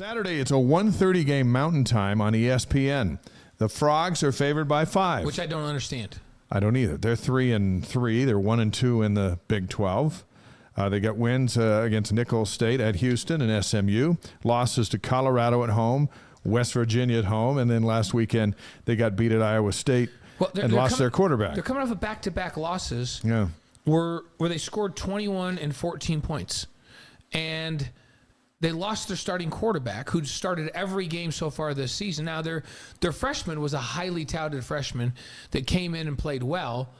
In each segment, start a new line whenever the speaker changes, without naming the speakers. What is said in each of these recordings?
Saturday, it's a 1:30 game Mountain Time on ESPN. The Frogs are favored by 5.
Which I don't understand.
I don't either. They're 3-3. They're 1-2 in the Big 12. They got wins against Nicholls State at Houston and SMU. Losses to Colorado at home, West Virginia at home, and then last weekend they got beat at Iowa State and lost their quarterback.
They're coming off of back-to-back losses where they scored 21 and 14 points. And they lost their starting quarterback, who started every game so far this season. Now, their freshman was a highly touted freshman that came in and played well,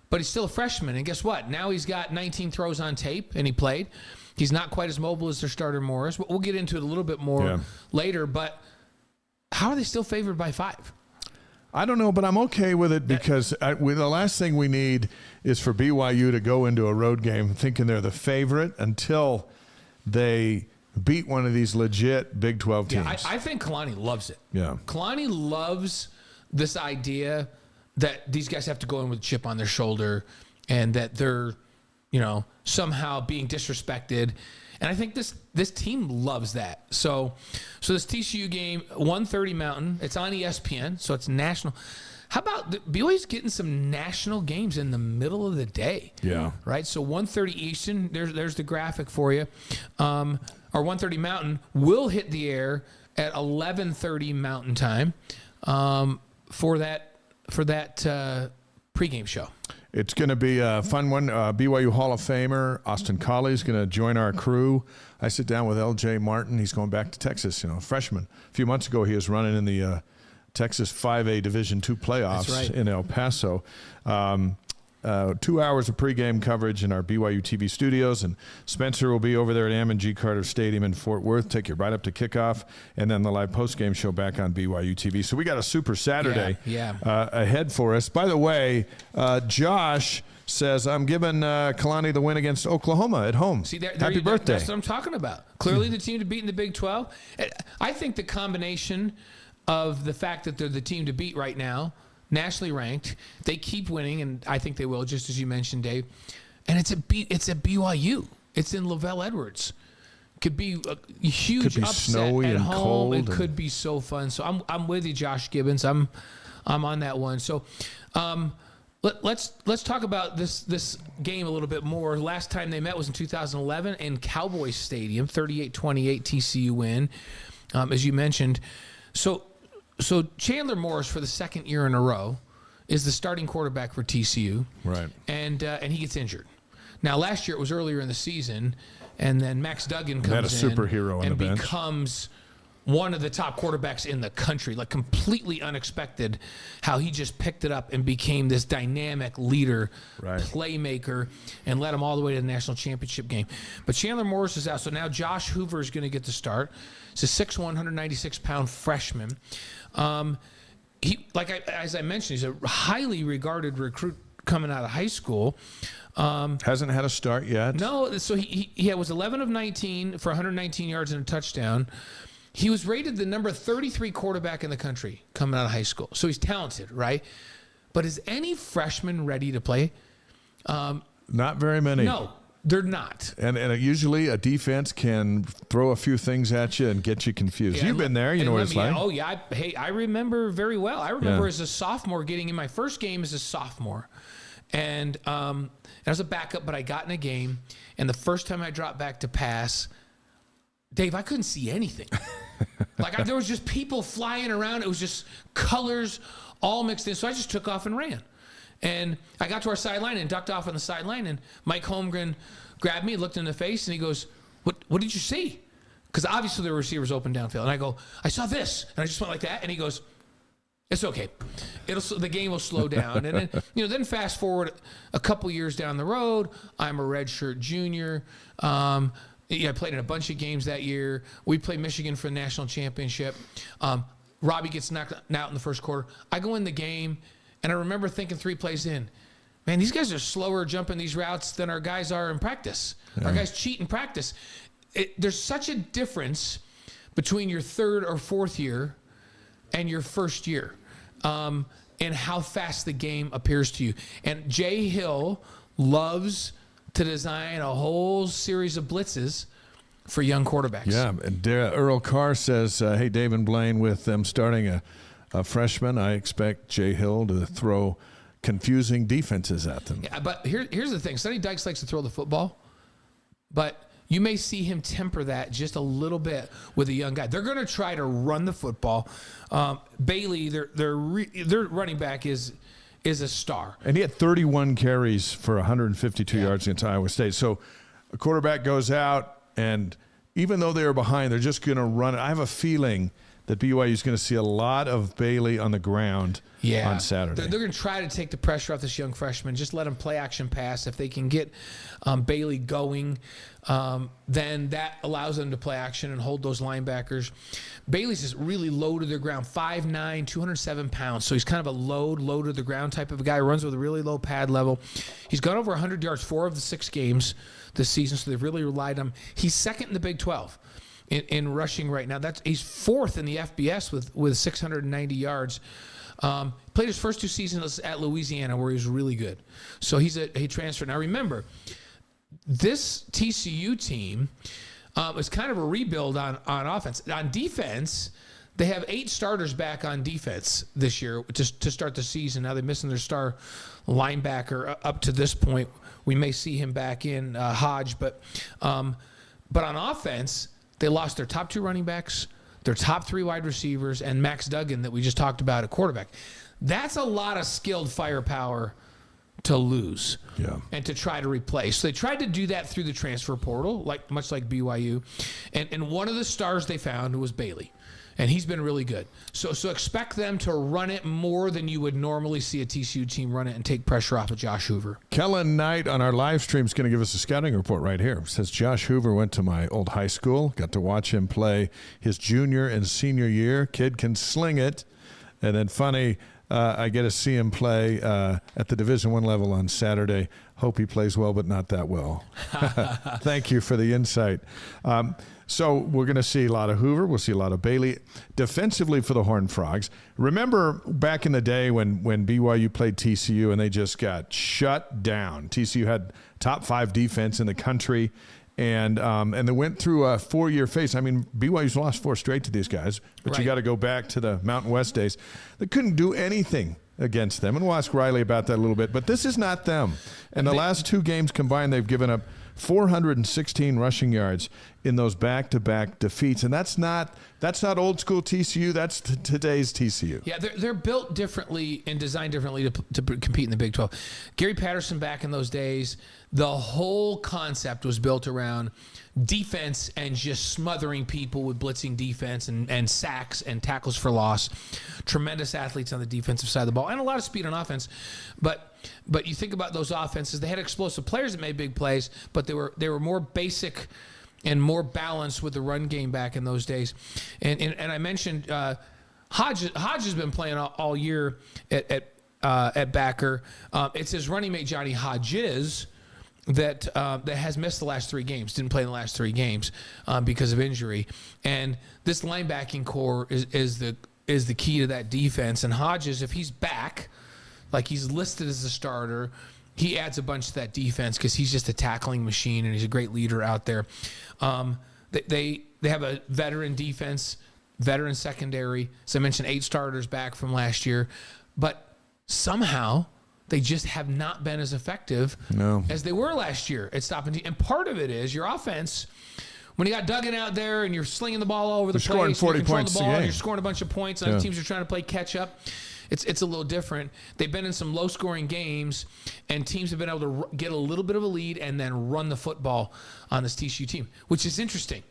but he's still a freshman. And guess what? Now he's got 19 throws on tape, and he played. He's not quite as mobile as their starter, Morris. But we'll get into it a little bit more later. But how are they still favored by 5?
I don't know, but I'm okay with it because the last thing we need is for BYU to go into a road game thinking they're the favorite until they beat one of these legit Big 12 teams.
Yeah, I think Kalani loves it.
Yeah.
Kalani loves this idea that these guys have to go in with a chip on their shoulder and that they're, somehow being disrespected. And I think this team loves that. So this TCU game, 1:30 Mountain, it's on ESPN, so it's national. How about BYU's getting some national games in the middle of the day?
Yeah.
Right? So 1:30 Eastern, there's the graphic for you. Or 1:30 Mountain will hit the air at 11:30 Mountain Time for that pregame show.
It's going to be a fun one. BYU Hall of Famer Austin Collie is going to join our crew. I sit down with L.J. Martin. He's going back to Texas, freshman. A few months ago, he was running in the Texas 5A Division II playoffs in El Paso. 2 hours of pregame coverage in our BYU TV studios, and Spencer will be over there at Ammon G. Carter Stadium in Fort Worth, take you right up to kickoff, and then the live postgame show back on BYU TV. So we got a super Saturday ahead for us. By the way, Josh says, I'm giving Kalani the win against Oklahoma at home.
See,
Happy birthday.
That's what I'm talking about. Clearly the team to beat in the Big 12. I think the combination of the fact that they're the team to beat right now, nationally ranked, they keep winning, and I think they will, just as you mentioned, Dave. And it's a BYU. It's in Lavelle Edwards. Could be a huge upset
snowy
at
and
home.
cold.
It could be so fun. So I'm with you, Josh Gibbons. I'm on that one. So let's talk about this game a little bit more. Last time they met was in 2011 in Cowboys Stadium, 38-28 TCU win, as you mentioned. So Chandler Morris, for the second year in a row, is the starting quarterback for TCU.
Right.
And he gets injured. Now, last year it was earlier in the season, and then Max Duggan comes
in superhero
and
on the bench.
Becomes one of the top quarterbacks in the country. Like, completely unexpected how he just picked it up and became this dynamic leader, playmaker, and led him all the way to the national championship game. But Chandler Morris is out, so now Josh Hoover is going to get the start. He's a 6'1", 196-pound freshman. As I mentioned, he's a highly regarded recruit coming out of high school.
Hasn't had a start yet.
No, so he was 11 of 19 for 119 yards and a touchdown. He was rated the number 33 quarterback in the country coming out of high school. So he's talented, right? But is any freshman ready to play?
Not very many.
No, they're not.
And usually a defense can throw a few things at you and get you confused.
Yeah,
You've been there. You know what it's like.
Oh, yeah. I remember very well. I remember as a sophomore getting in my first game as a sophomore. And I was a backup, but I got in a game. And the first time I dropped back to pass, Dave, I couldn't see anything. There was just people flying around. It was just colors all mixed in. So I just took off and ran. And I got to our sideline and ducked off on the sideline. And Mike Holmgren grabbed me, looked in the face, and he goes, What did you see? Because obviously the receivers open downfield. And I go, I saw this. And I just went like that. And he goes, it's okay. The game will slow down. And then, then fast forward a couple years down the road, I'm a redshirt junior. I played in a bunch of games that year. We played Michigan for the national championship. Robbie gets knocked out in the first quarter. I go in the game, and I remember thinking 3 plays in, man, these guys are slower jumping these routes than our guys are in practice. Yeah. Our guys cheat in practice. There's such a difference between your third or fourth year and your first year and how fast the game appears to you. And Jay Hill loves to design a whole series of blitzes for young quarterbacks.
Yeah, and Earl Carr says, hey, Dave and Blaine, with them starting a freshman, I expect Jay Hill to throw confusing defenses at them.
Yeah, but here's the thing. Sonny Dykes likes to throw the football, but you may see him temper that just a little bit with a young guy. They're going to try to run the football. Bailey, their running back is a star.
And he had 31 carries for 152 yards against Iowa State. So a quarterback goes out, and even though they were behind, they're just going to run it. I have a feeling that BYU is going to see a lot of Bailey on the ground on Saturday.
They're going to try to take the pressure off this young freshman. Just let him play action pass. If they can get Bailey going, then that allows them to play action and hold those linebackers. Bailey's just really low to the ground, 5'9", 207 pounds. So he's kind of a low to the ground type of a guy. Runs with a really low pad level. He's gone over 100 yards 4 of the 6 games this season, so they've really relied on him. He's second in the Big 12. In rushing right now. He's 4th in the FBS with 690 yards. Played his first 2 seasons at Louisiana where he was really good. So he transferred. Now remember, this TCU team is kind of a rebuild on offense. On defense, they have 8 starters back on defense this year to start the season. Now they're missing their star linebacker up to this point. We may see him back in Hodge, but on offense, they lost their top 2 running backs, their top 3 wide receivers, and Max Duggan that we just talked about at quarterback. That's a lot of skilled firepower to lose and to try to replace. So they tried to do that through the transfer portal, much like BYU. And one of the stars they found was Bailey. And he's been really good. So expect them to run it more than you would normally see a TCU team run it and take pressure off of Josh Hoover.
Kellen Knight on our live stream is going to give us a scouting report right here. It says Josh Hoover went to my old high school. Got to watch him play his junior and senior year. Kid can sling it. And then funny, I get to see him play at the Division I level on Saturday. Hope he plays well, but not that well. Thank you for the insight. So we're going to see a lot of Hoover. We'll see a lot of Bailey. Defensively for the Horned Frogs, remember back in the day when BYU played TCU and they just got shut down. TCU had top 5 defense in the country, and they went through a 4-year phase. I mean, BYU's lost 4 straight to these guys, but you got to go back to the Mountain West days. They couldn't do anything against them, and we'll ask Riley about that a little bit. But this is not them. And the last 2 games combined, they've given up 416 rushing yards in those back-to-back defeats, and that's not old school TCU. That's today's TCU.
Yeah, they're built differently and designed differently to compete in the Big 12. Gary Patterson back in those days, the whole concept was built around defense and just smothering people with blitzing defense and sacks and tackles for loss. Tremendous athletes on the defensive side of the ball and a lot of speed on offense. But you think about those offenses, they had explosive players that made big plays, but they were more basic and more balanced with the run game back in those days. And I mentioned Hodge has been playing all year at backer. It's his running mate Johnny Hodges that has missed the last 3 games, didn't play in the last 3 games because of injury. And this linebacking core is the key to that defense. And Hodges, if he's back, like he's listed as a starter, he adds a bunch to that defense because he's just a tackling machine and he's a great leader out there. They have a veteran defense, veteran secondary. As I mentioned, 8 starters back from last year. But somehow they just have not been as effective as they were last year at stopping. And part of it is your offense. When you got Duggan out there and you're slinging the ball all over the place,
scoring 40 points a game.
You're scoring a bunch of points. And other teams are trying to play catch up. It's a little different. They've been in some low-scoring games, and teams have been able to get a little bit of a lead and then run the football on this TCU team, which is interesting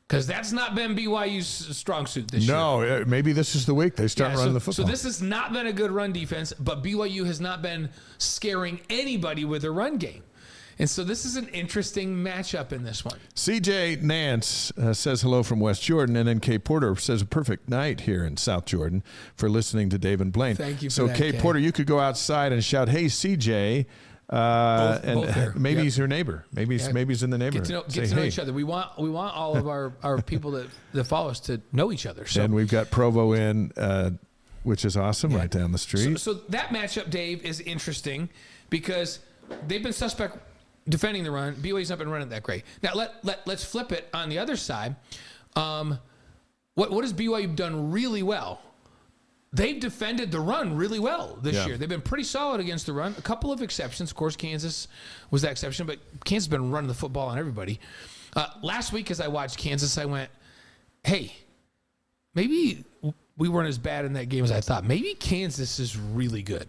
because that's not been BYU's strong suit this year.
No, maybe this is the week they start running the football.
So this has not been a good run defense, but BYU has not been scaring anybody with their run game. And so this is an interesting matchup in this one.
CJ Nance says hello from West Jordan, and then Kay Porter says a perfect night here in South Jordan for listening to Dave and Blaine.
Thank you for
so
that,
Kay Porter, you could go outside and shout, "Hey, CJ," both maybe he's your neighbor. Maybe he's in the neighborhood.
Get to know each other. We want all of our people that follow us to know each other. So.
And we've got Provo in, which is awesome, right down the street.
So that matchup, Dave, is interesting because they've been suspect defending the run. BYU's not been running that great. Now let's flip it on the other side. What has BYU done really well? They've defended the run really well this year. They've been pretty solid against the run. A couple of exceptions. Of course, Kansas was that exception, but Kansas has been running the football on everybody. Last week as I watched Kansas, I went, hey, maybe we weren't as bad in that game as I thought. Maybe Kansas is really good.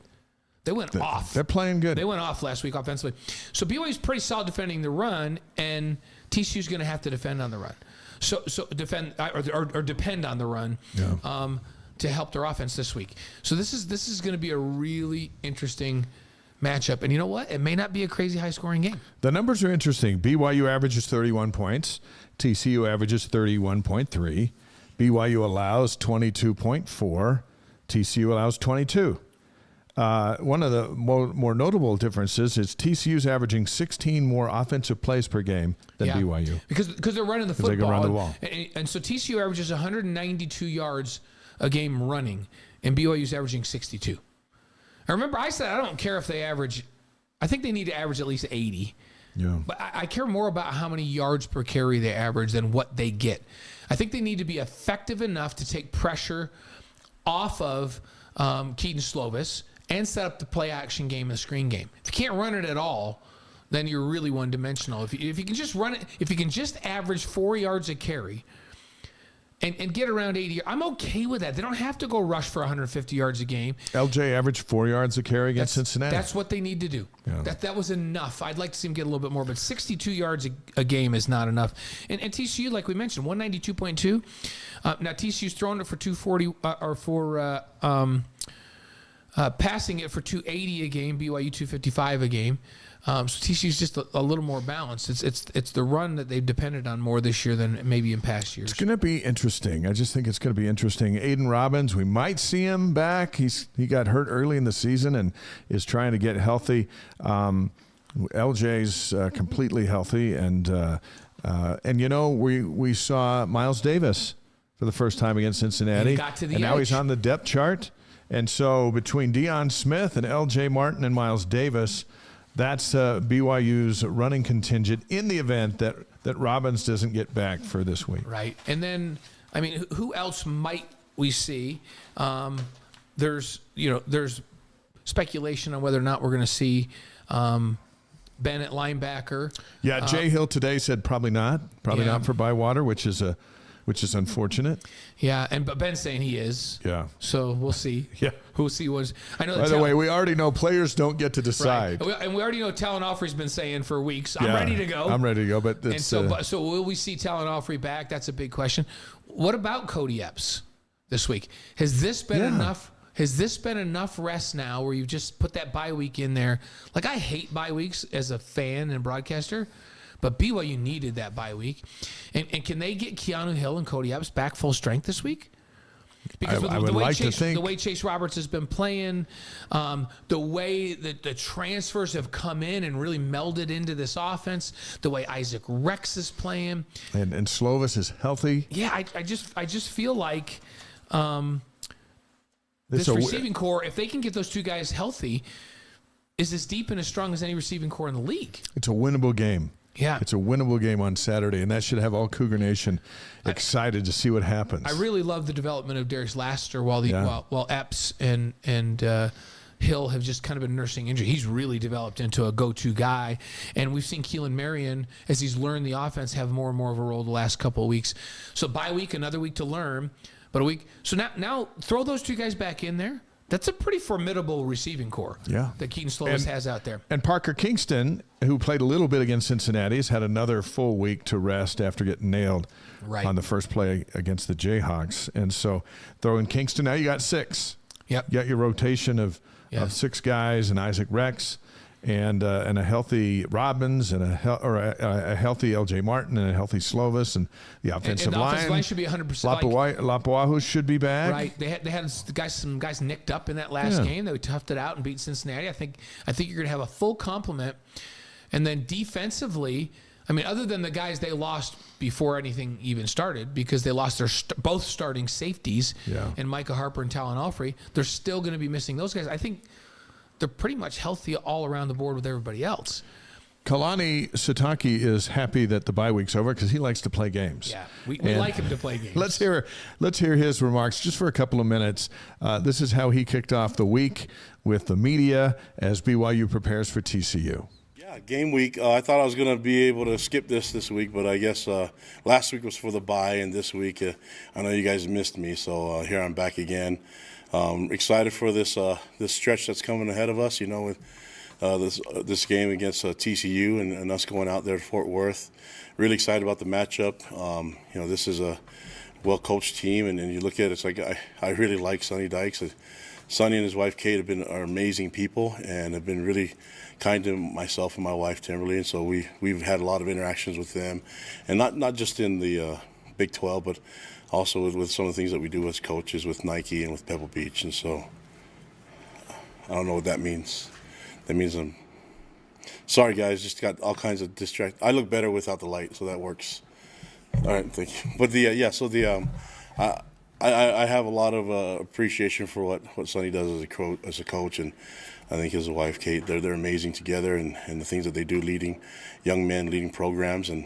They went off.
They're playing good.
They went off last week offensively. So BYU's pretty solid defending the run, and TCU's going to have to defend on the run. So defend or depend on the run. Yeah. To help their offense this week. So this is going to be a really interesting matchup. And you know what? It may not be a crazy high-scoring game.
The numbers are interesting. BYU averages 31 points. TCU averages 31.3. BYU allows 22.4. TCU allows 22. One of the more notable differences is TCU's averaging 16 more offensive plays per game than BYU.
Because they're running the football.
They can run the ball.
And so TCU averages 192 yards a game running, and BYU's averaging 62. I remember I said I don't care if they average. I think they need to average at least 80. Yeah. But I care more about how many yards per carry they average than what they get. I think they need to be effective enough to take pressure off of Keaton Slovis and set up the play-action game and the screen game. If you can't run it at all, then you're really one-dimensional. If you can just run it, if you can just average 4 yards a carry, and get around 80. I'm okay with that. They don't have to go rush for 150 yards a game.
LJ averaged 4 yards a carry against Cincinnati.
That's what they need to do. Yeah. That was enough. I'd like to see him get a little bit more, but 62 yards a game is not enough. And TCU, like we mentioned, 192.2. Now TCU's throwing it for 240 or for passing it for 280 a game. BYU 255 a game. So TCU's just a little more balanced. It's the run that they've depended on more this year than maybe in past years.
It's going to be interesting. I just think it's going to be interesting. Aiden Robbins, we might see him back. He got hurt early in the season and is trying to get healthy. LJ's completely healthy, and you know we saw Miles Davis for the first time against Cincinnati, and now he's on the depth chart. And so between Deion Smith and LJ Martin and Miles Davis, that's BYU's running contingent in the event that Robbins doesn't get back for this week.
Right. And then, I mean, who else might we see? There's speculation on whether or not we're going to see Bennett linebacker.
Yeah, Jay Hill today said probably not for Bywater, which is unfortunate.
Yeah, but Ben's saying he is.
Yeah.
So we'll see.
Yeah.
We'll see. I know.
By the way, we already know players don't get to decide.
Right. And we already know Talon Offrey's been saying for weeks, I'm ready to go.
I'm ready to go. But
so will we see Talon Offrey back? That's a big question. What about Cody Epps this week? Has this been enough? Has this been enough rest now where you've just put that bye week in there? Like, I hate bye weeks as a fan and broadcaster, but BYU needed that bye week. And can they get Keanu Hill and Cody Epps back full strength this week? Because the way Chase Roberts has been playing, the way that the transfers have come in and really melded into this offense, the way Isaac Rex is playing,
and Slovis is healthy.
Yeah, I just feel like this receiving core, if they can get those two guys healthy, is as deep and as strong as any receiving core in the league.
It's a winnable game.
Yeah.
It's a winnable game on Saturday, and that should have all Cougar Nation excited to see what happens.
I really love the development of Darius Laster while Epps and Hill have just kind of been nursing injury. He's really developed into a go-to guy, and we've seen Keelan Marion, as he's learned the offense, have more and more of a role the last couple of weeks. So bye week, another week to learn, but a week. So now throw those two guys back in there. That's a pretty formidable receiving core that Keaton Slovis has out there.
And Parker Kingston, who played a little bit against Cincinnati, has had another full week to rest after getting nailed on the first play against the Jayhawks. And so throw in Kingston. Now you got 6.
Yep.
You got your rotation of 6 guys and Isaac Rex and a healthy Robbins and a healthy LJ Martin and a healthy Slovis, and the offensive line.
The offensive line should be 100%.
Lapuahu should be back.
Right. They had some guys nicked up in that last game. They toughed it out and beat Cincinnati. I think you're going to have a full complement. And then defensively, I mean, other than the guys they lost before anything even started, because they lost their both starting safeties, and Micah Harper and Talon Offrey, they're still going to be missing those guys. I think they're pretty much healthy all around the board with everybody else.
Kalani Sataki is happy that the bye week's over because he likes to play games.
Yeah, we like him to play games.
Let's hear his remarks just for a couple of minutes. This is how he kicked off the week with the media as BYU prepares for TCU.
Yeah, game week. I thought I was going to be able to skip this week, but I guess last week was for the bye, and this week I know you guys missed me, so here I'm back again. Excited for this stretch that's coming ahead of us. With this game against TCU and us going out there to Fort Worth. Really excited about the matchup. This is a well-coached team, and you look at it, it's like I really like Sonny Dykes. Sonny and his wife Kate are amazing people and have been really kind to myself and my wife Timberly, and so we've had a lot of interactions with them, and not just in the Big 12, but also with some of the things that we do as coaches with Nike and with Pebble Beach. And so I don't know what that means. That means I'm sorry, guys. Just got all kinds of distract. I look better without the light, so that works. All right, thank you. But I have a lot of appreciation for what Sonny does as a coach, and I think his wife Kate, they're amazing together, and the things that they do, leading young men, leading programs, and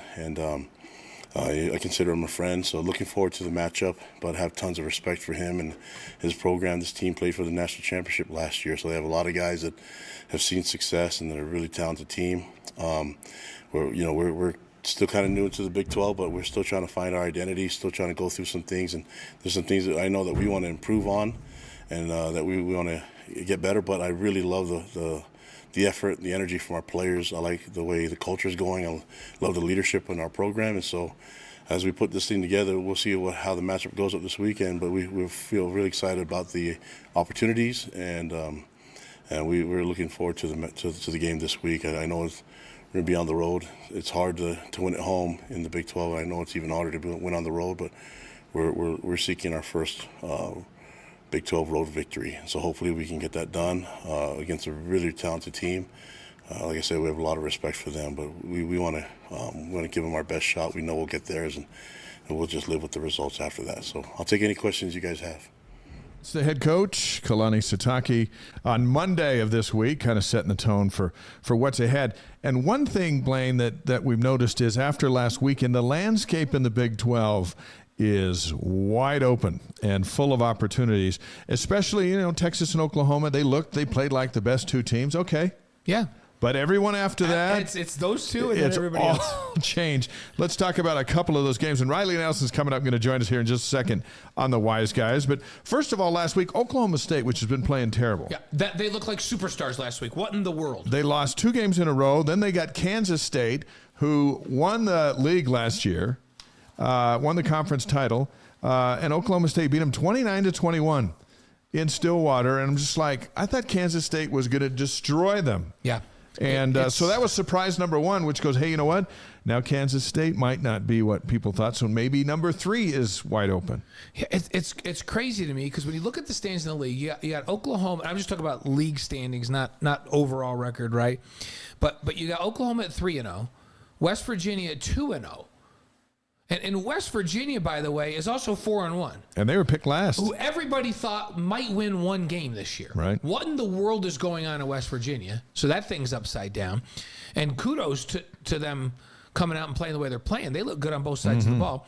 I consider him a friend. So looking forward to the matchup, but have tons of respect for him and his program. This team played for the national championship last year, so they have a lot of guys that have seen success, and they're a really talented team. We're still kind of new into the Big 12, but we're still trying to find our identity, still trying to go through some things, and there's some things that I know that we want to improve on, and that we want to get better. But I really love the effort, the energy from our players. I like the way the culture is going. I love the leadership in our program, and so as we put this thing together, we'll see how the matchup goes up this weekend. But we feel really excited about the opportunities, and we're looking forward to the game this week. I know we're going to be on the road. It's hard to win at home in the Big 12. I know it's even harder to win on the road, but we're seeking our first Big 12 road victory. So hopefully we can get that done against a really talented team. Like I said, we have a lot of respect for them, but we want to give them our best shot. We know we'll get theirs, and we'll just live with the results after that. So I'll take any questions you guys have.
It's the head coach, Kalani Sataki, on Monday of this week, kind of setting the tone for what's ahead. And one thing, Blaine, that we've noticed is after last weekend, the landscape in the Big 12 is wide open and full of opportunities, especially, Texas and Oklahoma. They played like the best two teams. Okay.
Yeah.
But everyone after that,
it's those two and then everybody else.
All changed. Let's talk about a couple of those games. And Riley Nelson's coming up, going to join us here in just a second on the Wise Guys. But first of all, last week, Oklahoma State, which has been playing terrible.
Yeah, they looked like superstars last week. What in the world?
They lost 2 games in a row. Then they got Kansas State, who won the league last year, won the conference title, and Oklahoma State beat them 29-21 in Stillwater. And I'm just like, I thought Kansas State was going to destroy them.
Yeah.
And so that was surprise number 1, which goes, hey, you know what? Now Kansas State might not be what people thought, so maybe number 3 is wide open.
Yeah, it's crazy to me because when you look at the standings in the league, you got Oklahoma. I'm just talking about league standings, not overall record, right? But you got Oklahoma at 3-0, West Virginia at 2-0. And West Virginia, by the way, is also 4-1.
And they were picked last.
Who everybody thought might win one game this year.
Right.
What in the world is going on in West Virginia? So that thing's upside down. And kudos to them coming out and playing the way they're playing. They look good on both sides of the ball.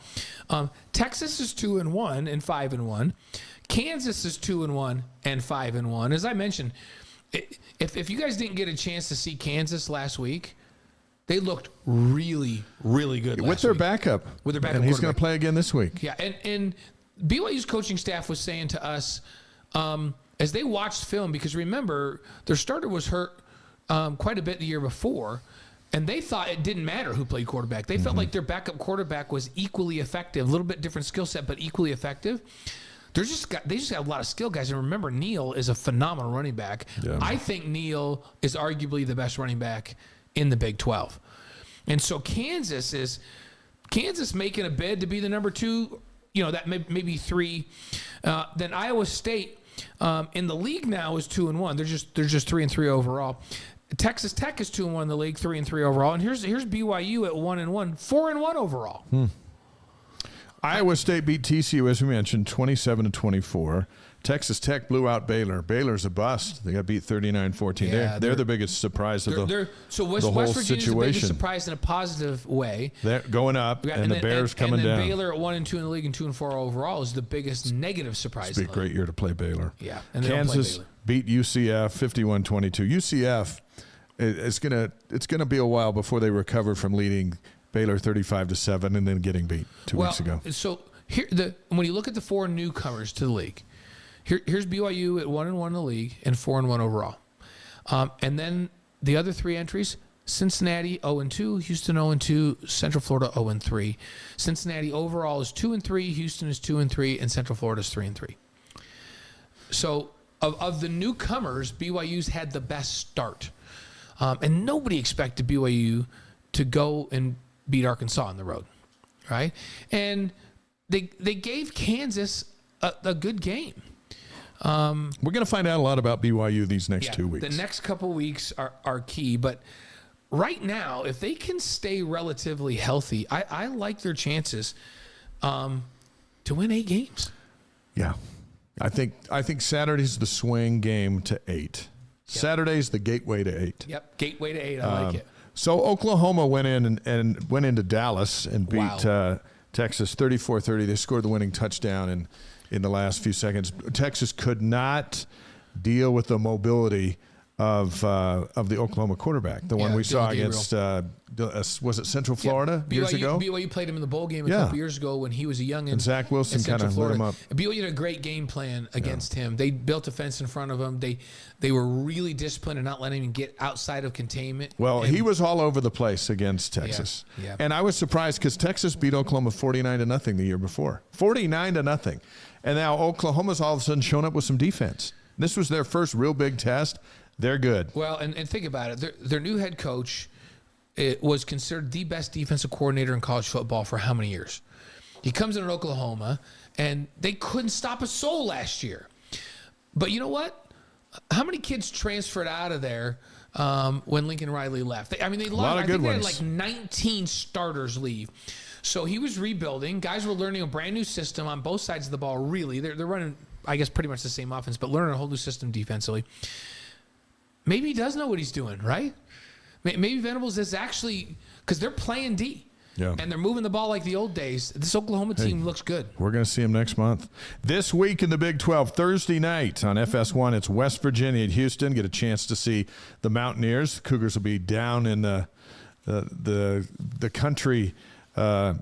Texas is 2-1 and 5-1. Kansas is 2-1 and 5-1. As I mentioned, if you guys didn't get a chance to see Kansas last week, they looked really, really good
with their backup.
With their backup,
and he's going to play again this week.
Yeah, and BYU's coaching staff was saying to us as they watched film, because remember their starter was hurt quite a bit the year before, and they thought it didn't matter who played quarterback. They felt like their backup quarterback was equally effective, a little bit different skill set, but equally effective. They just got a lot of skill guys, and remember Neal is a phenomenal running back. Yeah. I think Neal is arguably the best running back in the Big 12. And so Kansas making a bid to be the number 2, that maybe 3. Then Iowa State in the league now is 2-1. They're just 3-3 overall. Texas Tech is 2-1 in the league, 3-3 overall. And here's BYU at 1-1, 4-1 overall.
Iowa State beat TCU, as we mentioned, 27-24. Texas Tech blew out Baylor. Baylor's a bust. They got beat 39-14.
Yeah,
they're the biggest surprise of the whole
West Virginia's
situation.
the biggest surprise in a positive way.
They're going up, and the Bears coming
and then
down.
Baylor at 1-2 in the league and 2-4 overall is the biggest negative surprise.
It's been a great year to play Baylor.
Yeah, and they don't play
Kansas
Baylor.
beat UCF 51-22. UCF, it's gonna be a while before they recover from leading Baylor 35-7 and then getting beat two weeks ago.
So when you look at the 4 newcomers to the league, here's BYU at 1-1 in the league and 4-1 overall, and then the other 3 entries: Cincinnati 0-2, Houston 0-2, Central Florida 0-3. Cincinnati overall is 2-3, Houston is 2-3, and Central Florida is 3-3. So of the newcomers, BYU's had the best start, and nobody expected BYU to go and beat Arkansas on the road, right? And they gave Kansas a good game.
We're going to find out a lot about BYU these next 2 weeks.
The next couple weeks are key, but right now, if they can stay relatively healthy, I like their chances to win 8 games.
Yeah. I think Saturday's the swing game to 8. Yep. Saturday's the gateway to 8.
Yep, gateway to 8. I like it.
So Oklahoma went in and went into Dallas and beat Texas 34-30. They scored the winning touchdown in the last few seconds. Texas could not deal with the mobility of the Oklahoma quarterback, the one we saw against was it Central Florida years ago? BYU
played him in the bowl game a couple years ago when he was a youngin.
And Zach Wilson kind of lit him up.
BYU had a great game plan against him. They built a fence in front of him. They were really disciplined and not letting him get outside of containment.
Well, he was all over the place against Texas.
Yeah.
And I was surprised because Texas beat Oklahoma 49-0 the year before. 49-0. And now Oklahoma's all of a sudden shown up with some defense. This was their first real big test. They're good.
Well, and think about it. Their new head coach was considered the best defensive coordinator in college football for how many years? He comes in at Oklahoma, and they couldn't stop a soul last year. But you know what? How many kids transferred out of there when Lincoln Riley left? They lost. I think they had like 19 starters leave. So he was rebuilding. Guys were learning a brand new system on both sides of the ball, really. They're running, I guess, pretty much the same offense, but learning a whole new system defensively. Maybe he does know what he's doing, right? Maybe Venables is actually, because they're playing D.
Yeah.
And they're moving the ball like the old days. This Oklahoma team looks good.
We're going to see him next month. This week in the Big 12, Thursday night on FS1, it's West Virginia at Houston. Get a chance to see the Mountaineers. The Cougars will be down in the country, early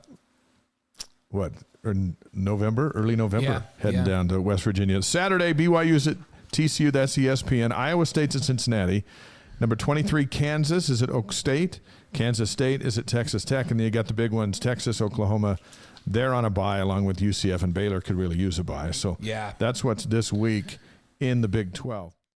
November, heading down to West Virginia. Saturday, BYU's at TCU, that's ESPN. Iowa State's at Cincinnati. Number 23, Kansas is at Oak State. Kansas State is at Texas Tech. And then you got the big ones, Texas, Oklahoma. They're on a bye along with UCF, and Baylor could really use a bye. So that's what's this week in the Big 12.